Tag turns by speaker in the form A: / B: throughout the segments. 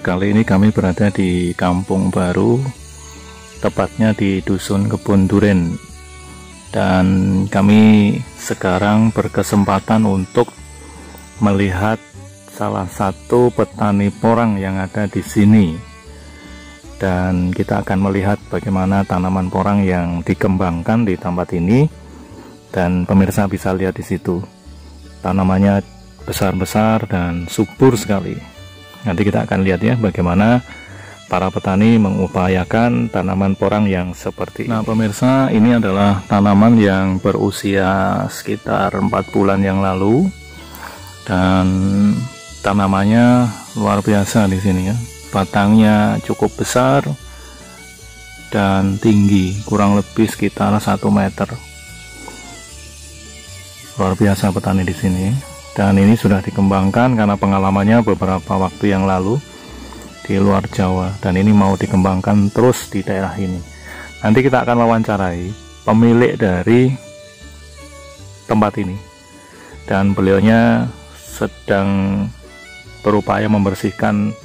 A: kali ini kami berada di Kampung Baru, tepatnya di Dusun Kebon Duren. Dan kami sekarang berkesempatan untuk melihat salah satu petani porang yang ada di sini. Dan kita akan melihat bagaimana tanaman porang yang dikembangkan di tempat ini. Dan pemirsa bisa lihat di situ, tanamannya besar-besar dan subur sekali. Nanti kita akan lihat ya bagaimana para petani mengupayakan tanaman porang yang seperti ini. Nah pemirsa, ini adalah tanaman yang berusia sekitar 4 bulan yang lalu, dan tanamannya luar biasa di sini ya. Batangnya cukup besar dan tinggi, kurang lebih sekitar 1 meter. Luar biasa petani di sini. Dan ini sudah dikembangkan karena pengalamannya beberapa waktu yang lalu di luar Jawa, dan ini mau dikembangkan terus di daerah ini. Nanti kita akan wawancarai pemilik dari tempat ini, dan beliaunya sedang berupaya membersihkan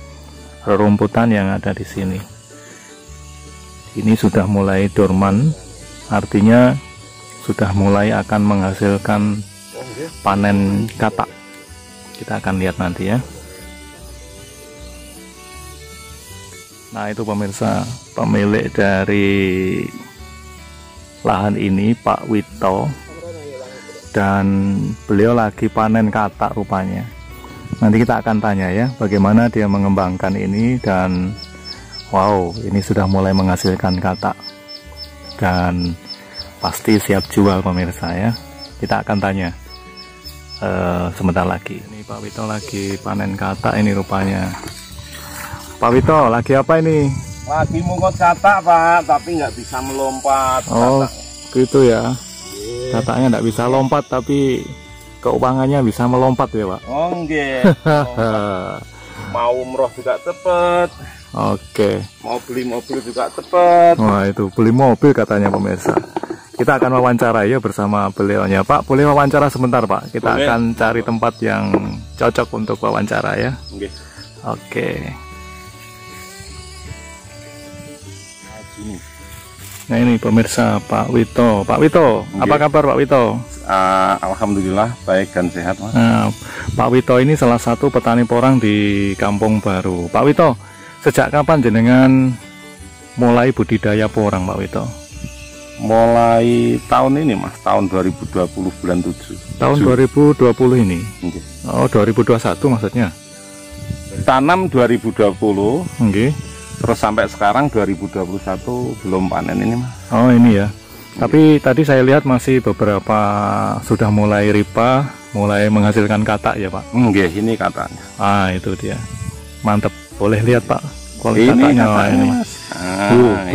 A: rerumputan yang ada di sini. Ini sudah mulai dorman, artinya sudah mulai akan menghasilkan panen katak. Kita akan lihat nanti ya. Nah itu pemirsa, pemilik dari lahan ini Pak Wito, dan beliau lagi panen katak rupanya. Nanti kita akan tanya ya bagaimana dia mengembangkan ini, dan wow, ini sudah mulai menghasilkan katak dan pasti siap jual pemirsa ya. Kita akan tanya sebentar lagi. Ini Pak Wito lagi panen katak ini rupanya. Pak Wito lagi apa ini?
B: Lagi mungut katak Pak, tapi nggak bisa melompat.
A: Oh katak. Gitu ya. Kataknya nggak bisa
B: yeah.
A: Lompat, tapi keuangannya bisa melompat ya Pak.
B: Oh enggak. Mau umroh juga cepet.
A: Oke.
B: Mau beli mobil juga cepet.
A: Wah itu beli mobil katanya pemirsa. Kita akan wawancara ya bersama beliaunya. Pak, boleh wawancara sebentar Pak? Kita boleh. Akan cari tempat yang cocok untuk wawancara ya.
B: Okay.
A: Oke. Nah ini pemirsa Pak Wito. Pak Wito, okay. Apa kabar Pak Wito?
B: Alhamdulillah baik dan sehat Mas.
A: Nah, Pak Wito ini salah satu petani porang di Kampung Baru. Pak Wito, sejak kapan jenengan mulai budidaya porang Pak Wito?
B: Mulai tahun ini Mas, tahun 2020 bulan 7.
A: Tahun 2020 ini?
B: Okay.
A: Oh 2021 maksudnya?
B: Tanam 2020.
A: Okay.
B: Terus sampai sekarang 2021 belum panen ini Mas.
A: Oh ini ya. Tapi tadi saya lihat masih beberapa sudah mulai ripa, mulai menghasilkan katak ya Pak?
B: Enggak, ini katanya.
A: Ah itu dia. Mantap. Boleh lihat Pak kualitas
B: ini
A: katanya ini.
B: Mas.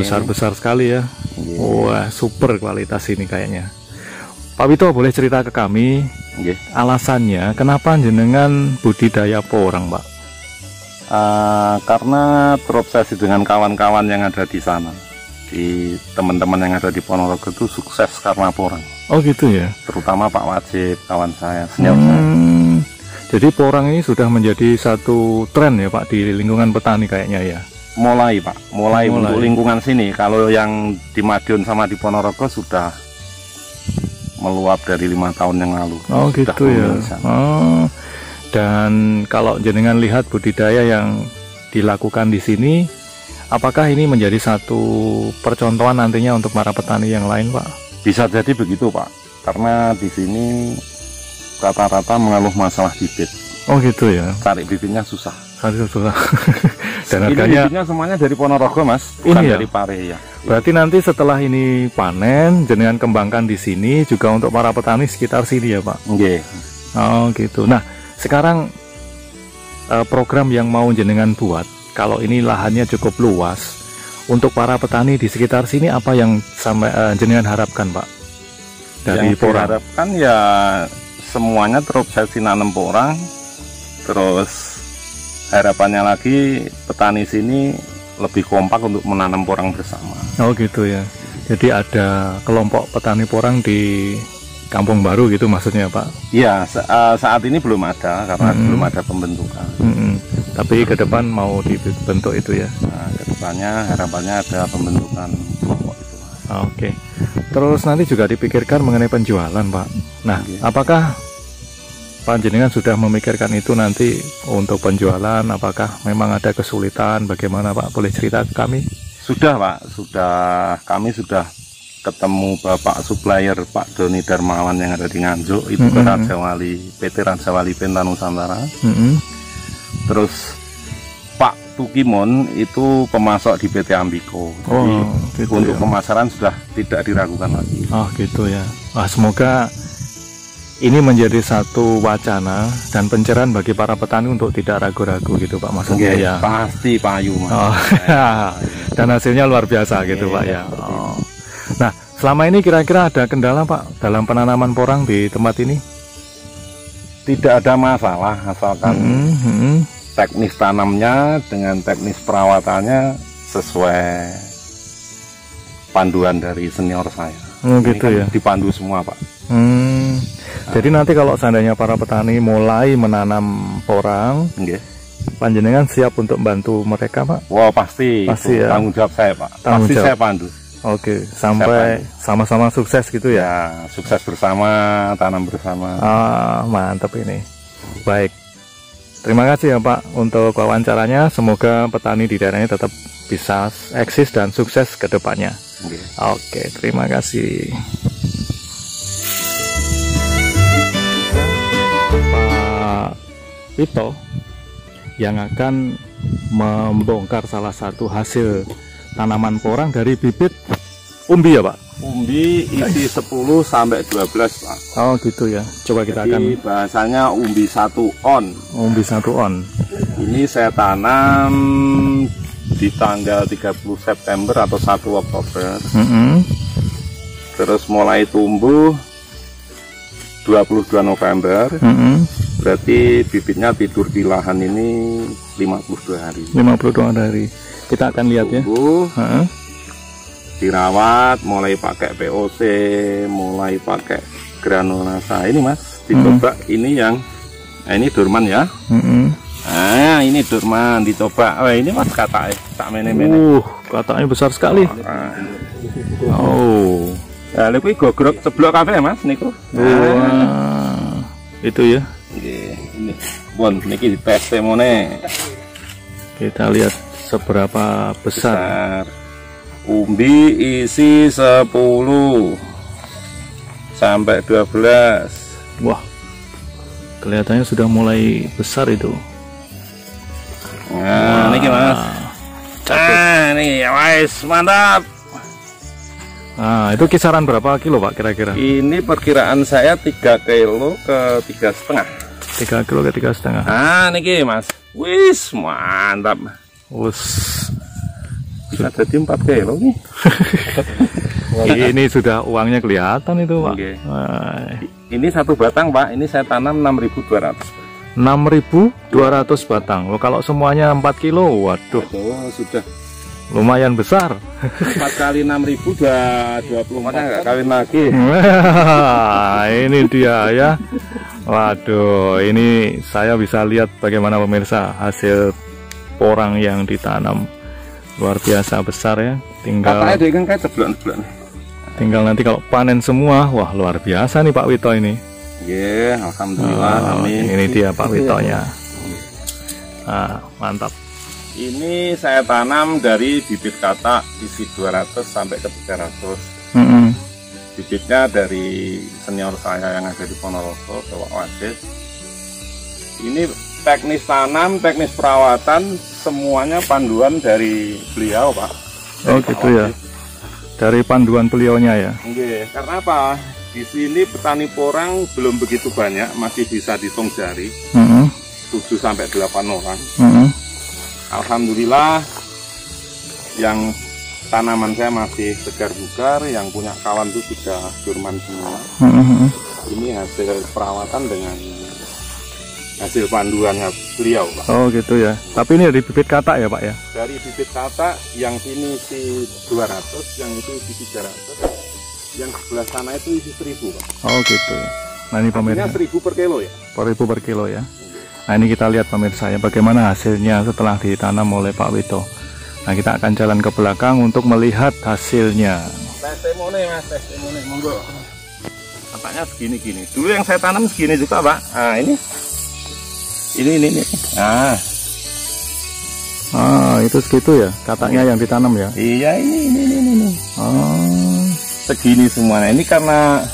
A: Besar-besar sekali ya. Wah super kualitas ini kayaknya. Pak Wito boleh cerita ke kami alasannya kenapa jenengan budidaya porang Pak?
B: Karena terobsesi dengan kawan-kawan yang ada di sana, di teman-teman yang ada di Ponorogo itu sukses karena porang.
A: Oh gitu ya.
B: Terutama Pak Wajib, kawan saya, senior saya.
A: Jadi porang ini sudah menjadi satu tren ya Pak di lingkungan petani kayaknya ya.
B: Mulai Pak, mulai untuk lingkungan sini. Kalau yang di Madiun sama di Ponorogo sudah meluap dari 5 tahun yang lalu.
A: Oh gitu ya. Oh. Dan kalau jenengan lihat budidaya yang dilakukan di sini, apakah ini menjadi satu percontohan nantinya untuk para petani yang lain Pak?
B: Bisa jadi begitu Pak, karena di sini rata-rata mengeluh masalah bibit.
A: Oh gitu ya.
B: Cari bibitnya susah.
A: Susah. Dan harganya
B: bibitnya semuanya dari Ponorogo Mas, bukan
A: ini
B: dari Pare ya.
A: Berarti nanti setelah ini panen, jenengan kembangkan di sini juga untuk para petani sekitar sini ya Pak?
B: Nggih.
A: Oh gitu. Nah sekarang program yang mau jenengan buat, kalau ini lahannya cukup luas, untuk para petani di sekitar sini apa yang sampai jenengan harapkan Pak? Dari
B: yang porang? Harapkan ya semuanya terobsesi nanam porang, terus harapannya lagi petani sini lebih kompak untuk menanam porang bersama. Oh
A: gitu ya. Jadi ada kelompok petani porang di Kampung Baru gitu maksudnya Pak?
B: Iya, saat ini belum ada karena belum ada pembentukan.
A: Tapi ke depan mau dibentuk itu ya.
B: Nah, kedepannya harapannya ada pembentukan kelompok itu.
A: Oke. Terus nanti juga dipikirkan mengenai penjualan, Pak. Nah, apakah panjenengan sudah memikirkan itu nanti untuk penjualan? Apakah memang ada kesulitan? Bagaimana, Pak? Boleh cerita ke kami?
B: Sudah, Pak. Kami sudah ketemu Bapak supplier Pak Doni Darmawan yang ada di Nganjuk itu ke Rajawali, PT Rajawali Penta Nusantara. Terus Pak Tukimon itu pemasok di PT Ambiko. Jadi
A: gitu
B: untuk
A: ya.
B: pemasaran sudah tidak diragukan lagi.
A: Oh gitu ya. Semoga ini menjadi satu wacana dan pencerahan bagi para petani untuk tidak ragu-ragu gitu Pak, maksudnya ya.
B: Pasti payu Mas.
A: Dan hasilnya luar biasa gitu Pak ya. Nah, selama ini kira-kira ada kendala Pak dalam penanaman porang di tempat ini?
B: Tidak ada masalah, asalkan teknis tanamnya dengan teknis perawatannya sesuai panduan dari senior saya.
A: Gitu
B: kan
A: ya.
B: Dipandu semua Pak.
A: Jadi nanti kalau seandainya para petani mulai menanam porang, panjenengan siap untuk bantu mereka Pak?
B: Wah pasti
A: ya.
B: Tanggung jawab saya Pak. Pasti saya pandu.
A: Oke, sampai sama-sama sukses gitu ya?
B: Sukses bersama, tanam bersama.
A: Mantap ini. Baik, terima kasih ya Pak untuk wawancaranya. Semoga petani di daerahnya tetap bisa eksis dan sukses ke depannya. Oke, terima kasih. Pak Wito yang akan membongkar salah satu hasil tanaman porang dari bibit umbi ya Pak?
B: Umbi isi 10 sampai 12 Pak.
A: Oh gitu ya. Coba kita
B: Jadi
A: akan
B: bahasanya umbi 1 on.
A: Umbi 1 on.
B: Ini saya tanam di tanggal 30 September atau 1 Oktober. Terus mulai tumbuh 22 November. Berarti bibitnya tidur di lahan ini 52 hari.
A: 52 hari. Kita akan lihat ya.
B: Dirawat, mulai pakai POC, mulai pakai granulasa. Ini Mas, dicoba ini yang, nah ini Dorman ya. Nah ini Dorman, dicoba. Oh ini Mas katanya, tak mene-mene.
A: Katanya besar sekali.
B: Nah, ini gogrok ceblok kafe Mas, niku.
A: Itu ya.
B: Ini, bon, niki tes temone.
A: Kita lihat seberapa besar.
B: Umbi isi 10 sampai 12.
A: Wah, kelihatannya sudah mulai besar itu.
B: Nah, ini Mas. Nih, guys, mantap.
A: Nah, itu kisaran berapa kilo Pak kira-kira?
B: Ini perkiraan saya 3 kilo ke 3,5.
A: 3 kilo ke 3,5.
B: Nah, niki Mas. Wis, mantap. Bisa jadi 4 kilo nih.
A: Ini sudah uangnya kelihatan itu Pak.
B: Ini satu batang Pak, ini saya tanam 6.200.
A: 6.200 batang. Kalau semuanya 4 kilo, waduh.
B: Sudah
A: lumayan besar.
B: 4 kali 6.000 udah 24, nggak kawin lagi.
A: Ini dia ya. Waduh, ini saya bisa lihat bagaimana pemirsa hasil porang yang ditanam. Luar biasa besar ya. Tinggal nanti kalau panen semua, wah luar biasa nih Pak Wito ini.
B: Alhamdulillah. Amin.
A: Ini dia Pak Witonya. Mantap.
B: Ini saya tanam dari bibit katak isi 200 sampai ke 300. Bibitnya dari senior saya yang ada di Ponorogo, Bapak Wajid. Ini teknis tanam, teknis perawatan, semuanya panduan dari beliau Pak.
A: Oh gitu ya. Dari panduan beliaunya ya.
B: Karena apa? Di sini petani porang belum begitu banyak, masih bisa dihitung jari. 7 sampai 8 orang. Alhamdulillah yang tanaman saya masih segar bugar, yang punya kawan itu sudah Dorman semua. Ini hasil perawatan dengan hasil panduannya beliau Pak.
A: Oh gitu ya. Tapi ini dari bibit katak ya Pak ya?
B: Dari bibit katak, yang sini isi 200, yang itu isi 300, yang sebelah sana itu isi 1000 Pak.
A: Oh gitu ya. Nah ini pemirsa,
B: 1000 per kilo ya?
A: 1000 per kilo ya. Nah ini kita lihat pemirsa ya, bagaimana hasilnya setelah ditanam oleh Pak Wito. Nah kita akan jalan ke belakang untuk melihat hasilnya.
B: Testimoni mas, testimoni, monggo. Katanya segini-gini. Dulu yang saya tanam segini juga Pak. Nah ini.
A: Itu segitu ya, katanya yang ditanam ya?
B: Iya ini. Segini semuanya. Ini karena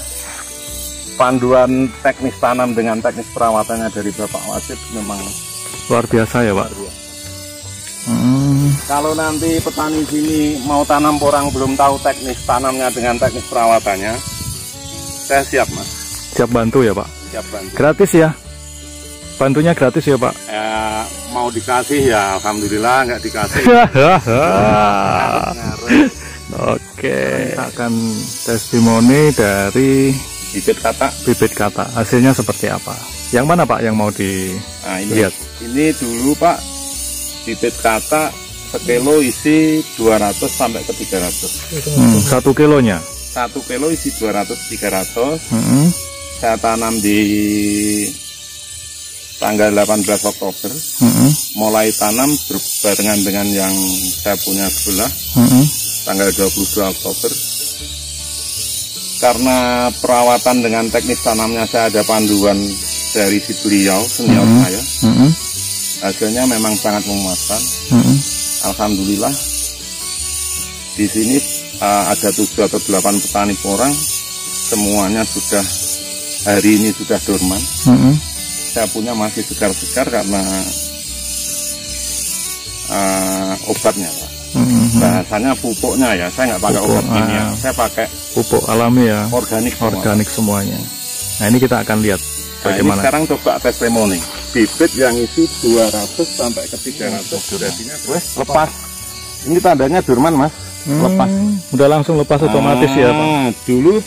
B: panduan teknis tanam dengan teknis perawatannya dari Bapak Wasid memang
A: luar biasa ya Pak.
B: Kalau nanti petani sini mau tanam porang belum tahu teknis tanamnya dengan teknis perawatannya, saya siap mas.
A: Siap bantu ya Pak? Siap bantu. Gratis ya? Bantunya gratis ya Pak?
B: Mau dikasih ya alhamdulillah, nggak dikasih.
A: Oke, kita akan testimoni dari bibit kata. Hasilnya seperti apa? Yang mana Pak yang mau dilihat?
B: Ini dulu Pak, bibit kata sekilo isi 200 sampai ke 300.
A: 1 kilonya?
B: 1 kilo isi 200-300. Saya tanam di tanggal 18 Oktober. Mulai tanam berbarengan dengan yang saya punya sebelah. Tanggal 22 Oktober. Karena perawatan dengan teknis tanamnya saya ada panduan dari si beliau senior saya, hasilnya memang sangat memuaskan. Alhamdulillah di sini ada 7 atau 8 petani porang, semuanya sudah hari ini sudah dorman. Saya punya masih segar-segar karena obatnya Pak. Bahasanya pupuknya ya, saya nggak pakai obat kimia, saya pakai
A: pupuk alami ya,
B: organik
A: semuanya. Nah ini kita akan lihat bagaimana.
B: Ini sekarang coba testimoni bibit yang isi 200 sampai ke 300 durasinya lepas. Ini tandanya dorman mas, lepas.
A: Udah langsung lepas otomatis ya Pak.
B: Dulu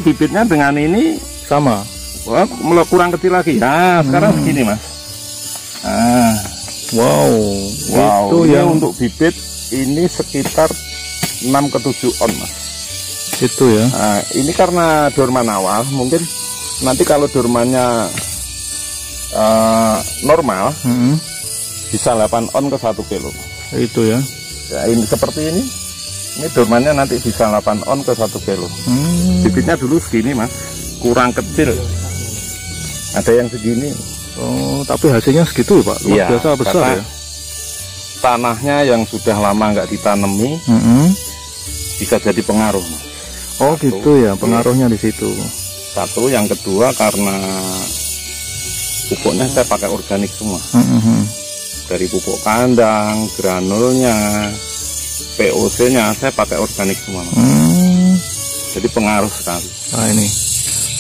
B: bibitnya dengan ini
A: sama.
B: Wah, kurang kecil lagi. Nah sekarang segini mas.
A: Wow,
B: itu ya untuk bibit ini sekitar 6 ke 7 on mas.
A: Itu ya.
B: Nah, ini karena dorman awal, mungkin nanti kalau dormannya normal bisa 8 on ke 1 kilo.
A: Itu ya.
B: Ya ini seperti ini dormannya nanti bisa 8 on ke 1 kilo. Bibitnya dulu segini mas, kurang kecil. Ada yang segini.
A: Oh, tapi hasilnya segitu Pak, luar biasa besar ya.
B: Tanahnya yang sudah lama nggak ditanami bisa jadi pengaruh.
A: Oh gitu ya, pengaruhnya di situ.
B: Satu, yang kedua karena pupuknya saya pakai organik semua. Dari pupuk kandang, granulnya, POC-nya saya pakai organik semua. Jadi pengaruh sekali.
A: Nah ini,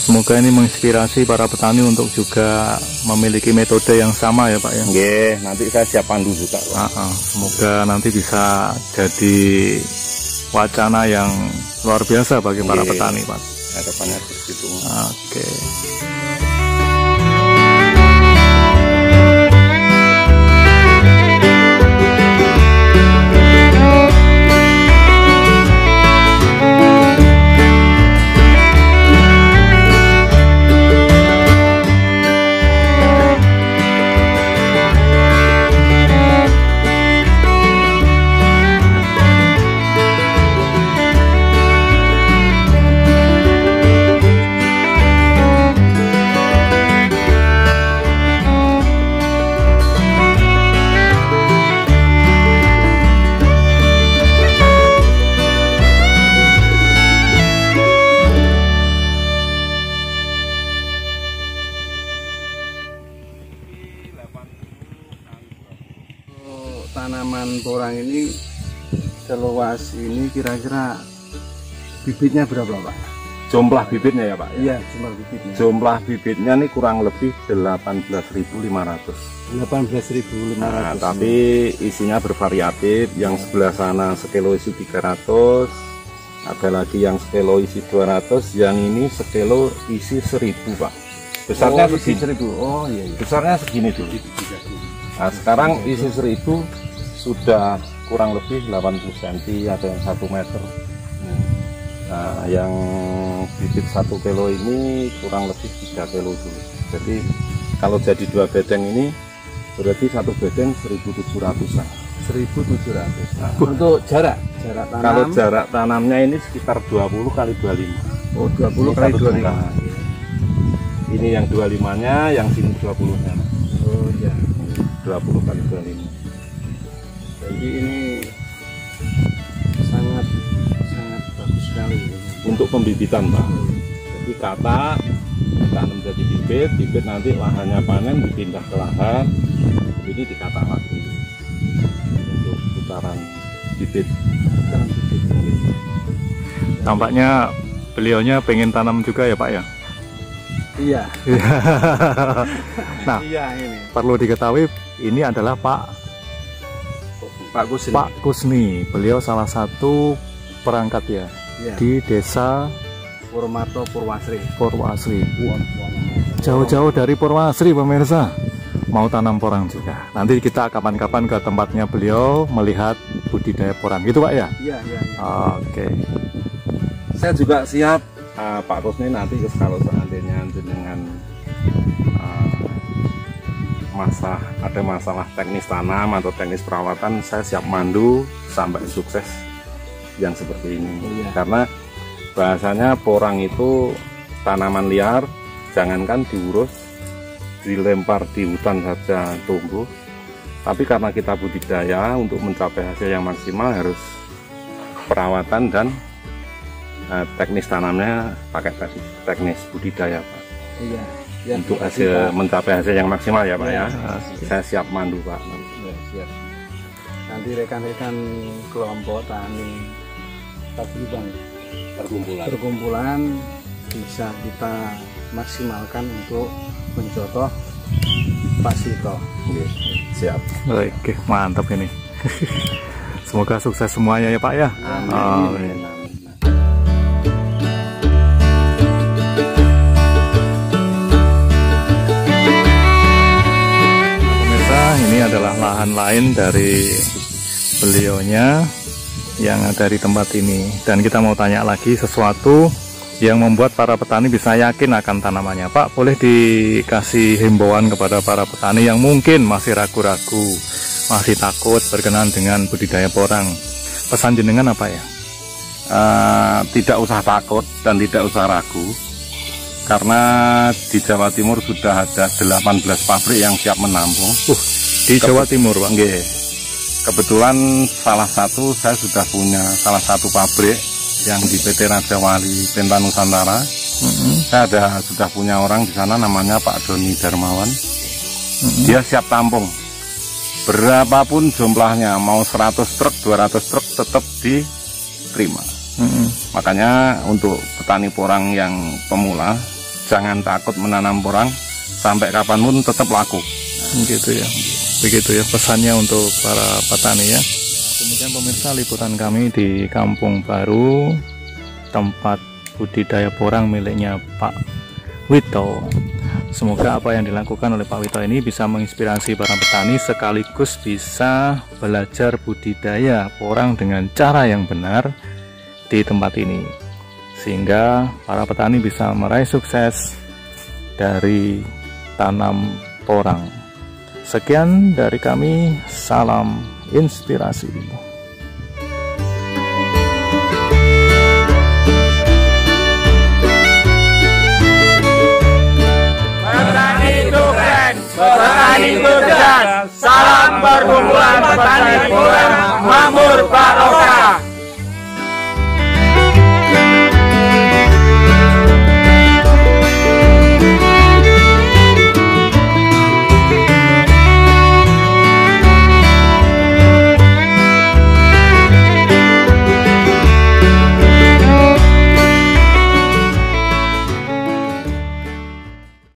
A: semoga ini menginspirasi para petani untuk juga memiliki metode yang sama ya Pak ya.
B: Oke, nanti saya siap pandu juga.
A: Semoga nanti bisa jadi wacana yang luar biasa bagi para petani Pak.
B: Harapannya begitu.
A: Oke.
C: Tanaman porang ini seluas ini kira-kira bibitnya berapa Pak?
B: Jumlah bibitnya ya Pak?
C: Iya, jumlah bibitnya.
B: Jumlah bibitnya nih kurang lebih 18.500.
C: 18.500.
B: Nah, tapi isinya bervariatif. Yang sebelah sana sekilo isi 300, ada lagi yang sekilo isi 200, yang ini sekilo isi 1000 Pak. Besarnya segini.
C: 1000. Oh iya.
B: Besarnya segini dulu. Nah sekarang isi 1000 sudah kurang lebih 80 cm, ada yang 1 meter. Nah yang bibit 1 kilo ini kurang lebih 3 kilo dulu. Jadi Kalau jadi 2 bedeng ini berarti 1 bedeng 1.700-an.
C: 1.700. Nah, untuk jarak tanam.
B: Kalau jarak tanamnya ini sekitar 20 kali 25.
C: Oh, 20 kali 25.
B: Ini yang 25-nya, yang sini 20-nya.
C: Oh iya.
B: 20 kali 25.
C: Jadi ini sangat bagus sekali
B: untuk pembibitan, Pak. Jadi kata tanam jadi bibit nanti lahannya panen dipindah ke lahan, ini dikata lagi untuk putaran bibit.
A: Tampaknya beliaunya pengen tanam juga ya Pak ya?
C: Iya.
A: Nah,
C: iya, ini
A: perlu diketahui ini adalah Pak Kusni. Beliau salah satu perangkat ya, di desa Purwasri. Jauh-jauh dari Purwasri pemirsa, mau tanam porang juga. Nanti kita kapan-kapan ke tempatnya beliau melihat budidaya porang gitu Pak ya?
C: Iya.
B: Oke. Saya juga siap Pak Kusni nanti kalau seandainya dengan ada masalah teknis tanam atau teknis perawatan, saya siap mandu sampai sukses yang seperti ini. Karena bahasanya porang itu tanaman liar, jangankan diurus, dilempar di hutan saja tumbuh, tapi karena kita budidaya untuk mencapai hasil yang maksimal harus perawatan dan teknis tanamnya pakai teknis budidaya Pak.
C: Iya.
B: Untuk mencapai hasil yang maksimal ya Pak ya. Saya siap mandu Pak.
C: Ya, siap. Nanti rekan-rekan kelompok tani Tagriban perkumpulan bisa kita maksimalkan untuk mencontoh Pak Sito.
B: Siap.
A: Oke, mantap ini. Semoga sukses semuanya ya Pak ya.
C: Amin.
A: Ini adalah lahan lain dari beliaunya yang dari tempat ini, dan kita mau tanya lagi sesuatu yang membuat para petani bisa yakin akan tanamannya. Pak, boleh dikasih himbauan kepada para petani yang mungkin masih ragu-ragu, masih takut berkenan dengan budidaya porang. Pesan jenengan apa ya?
B: Tidak usah takut dan tidak usah ragu, karena di Jawa Timur sudah ada 18 pabrik yang siap menampung.
A: Di Jawa Timur Pak?
B: Nggih. Kebetulan saya sudah punya salah satu pabrik yang di PT Raja Wali Penta Nusantara. Saya sudah punya orang di sana namanya Pak Doni Darmawan. Dia siap tampung. Berapapun jumlahnya, mau 100 truk, 200 truk tetap diterima. Makanya untuk petani porang yang pemula, jangan takut menanam porang, sampai kapanpun tetap laku.
A: Gitu ya. Begitu ya pesannya untuk para petani ya. Demikian pemirsa liputan kami di Kampung Baru, tempat budidaya porang miliknya Pak Wito. Semoga apa yang dilakukan oleh Pak Wito ini bisa menginspirasi para petani, sekaligus bisa belajar budidaya porang dengan cara yang benar di tempat ini, sehingga para petani bisa meraih sukses dari tanam porang. Sekian dari kami, salam inspirasi.
D: Petani itu keren, petani itu cerdas. Salam perkumpulan petani porang makmur barokah.